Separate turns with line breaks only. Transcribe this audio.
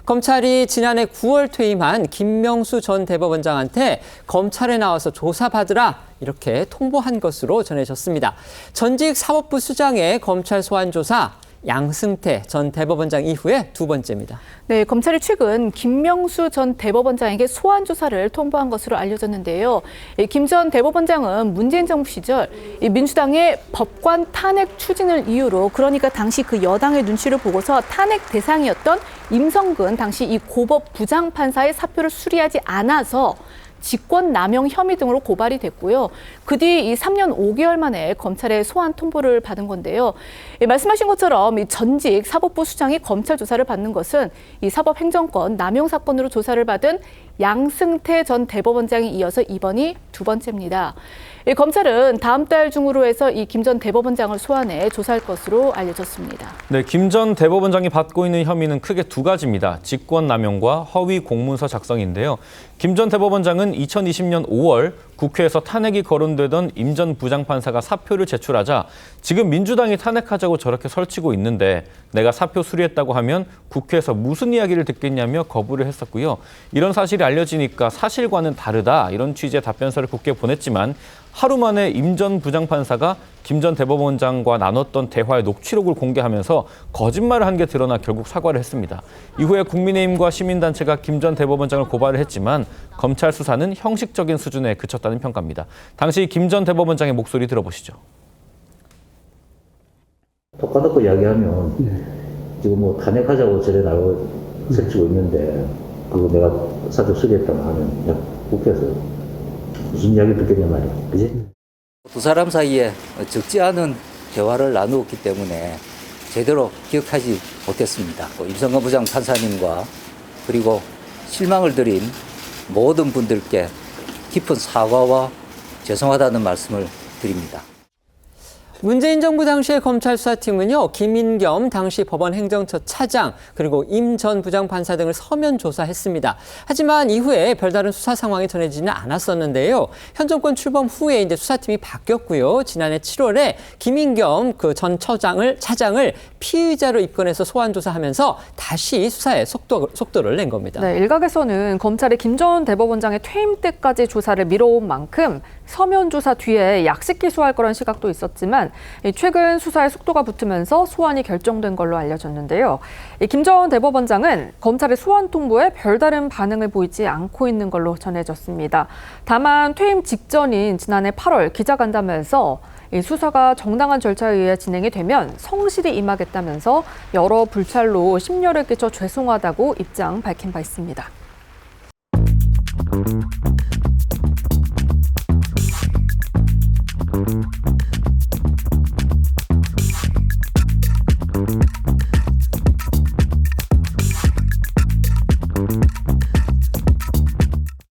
검찰이 지난해 9월 퇴임한 김명수 전 대법원장한테 검찰에 나와서 조사받으라 이렇게 통보한 것으로 전해졌습니다. 전직 사법부 수장의 검찰 소환 조사 양승태 전 대법원장 이후에 두 번째입니다.
네, 검찰이 최근 김명수 전 대법원장에게 소환 조사를 통보한 것으로 알려졌는데요. 김 전 대법원장은 문재인 정부 시절 민주당의 법관 탄핵 추진을 이유로, 그러니까 당시 그 여당의 눈치를 보고서 탄핵 대상이었던 임성근 당시 이 고법 부장판사의 사표를 수리하지 않아서 직권남용 혐의 등으로 고발이 됐고요. 그 뒤 이 3년 5개월 만에 검찰의 소환 통보를 받은 건데요. 말씀하신 것처럼 이 전직 사법부 수장이 검찰 조사를 받는 것은 이 사법행정권 남용 사건으로 조사를 받은 양승태 전 대법원장이 이어서 이번이 두 번째입니다. 검찰은 다음 달 중으로 해서 이 김 전 대법원장을 소환해 조사할 것으로 알려졌습니다.
네, 김 전 대법원장이 받고 있는 혐의는 크게 두 가지입니다. 직권남용과 허위 공문서 작성인데요. 김 전 대법원장은 2020년 5월 국회에서 탄핵이 거론되던 임 전 부장판사가 사표를 제출하자 지금 민주당이 탄핵하자고 저렇게 설치고 있는데 내가 사표 수리했다고 하면 국회에서 무슨 이야기를 듣겠냐며 거부를 했었고요. 이런 사실이 알려지니까 사실과는 다르다 이런 취지의 답변서를 국회에 보냈지만 하루 만에 임 전 부장판사가 김 전 대법원장과 나눴던 대화의 녹취록을 공개하면서 거짓말을 한 게 드러나 결국 사과를 했습니다. 이후에 국민의힘과 시민단체가 김 전 대법원장을 고발을 했지만 검찰 수사는 형식적인 수준에 그쳤다는 평가입니다. 당시 김 전 대법원장의 목소리 들어보시죠.
똑같고 이야기하면 지금 뭐 탄핵하자고 저래 나고 설치고 있는데 그거 내가 사표 수리했다고 하면 야, 국회에서 무슨 이야기 듣겠냐 말이야. 그지?
두 사람 사이에 적지 않은 대화를 나누었기 때문에 제대로 기억하지 못했습니다. 임성근 부장판사님과 그리고 실망을 드린 모든 분들께 깊은 사과와 죄송하다는 말씀을 드립니다.
문재인 정부 당시의 검찰 수사팀은요, 김인겸 당시 법원 행정처 차장 그리고 임 전 부장판사 등을 서면 조사했습니다. 하지만 이후에 별다른 수사 상황이 전해지지는 않았었는데요. 현 정권 출범 후에 이제 수사팀이 바뀌었고요. 지난해 7월에 김인겸 그 전 차장을 피의자로 입건해서 소환 조사하면서 다시 수사에 속도를 낸 겁니다.
네, 일각에서는 검찰이 김 전 대법원장의 퇴임 때까지 조사를 미뤄온 만큼 서면 조사 뒤에 약식 기소할 거란 시각도 있었지만 최근 수사의 속도가 붙으면서 소환이 결정된 걸로 알려졌는데요. 김 전 대법원장은 검찰의 소환 통보에 별다른 반응을 보이지 않고 있는 걸로 전해졌습니다. 다만 퇴임 직전인 지난해 8월 기자간담회에서 수사가 정당한 절차에 의해 진행이 되면 성실히 임하겠다면서 여러 불찰로 심려를 끼쳐 죄송하다고 입장 밝힌 바 있습니다.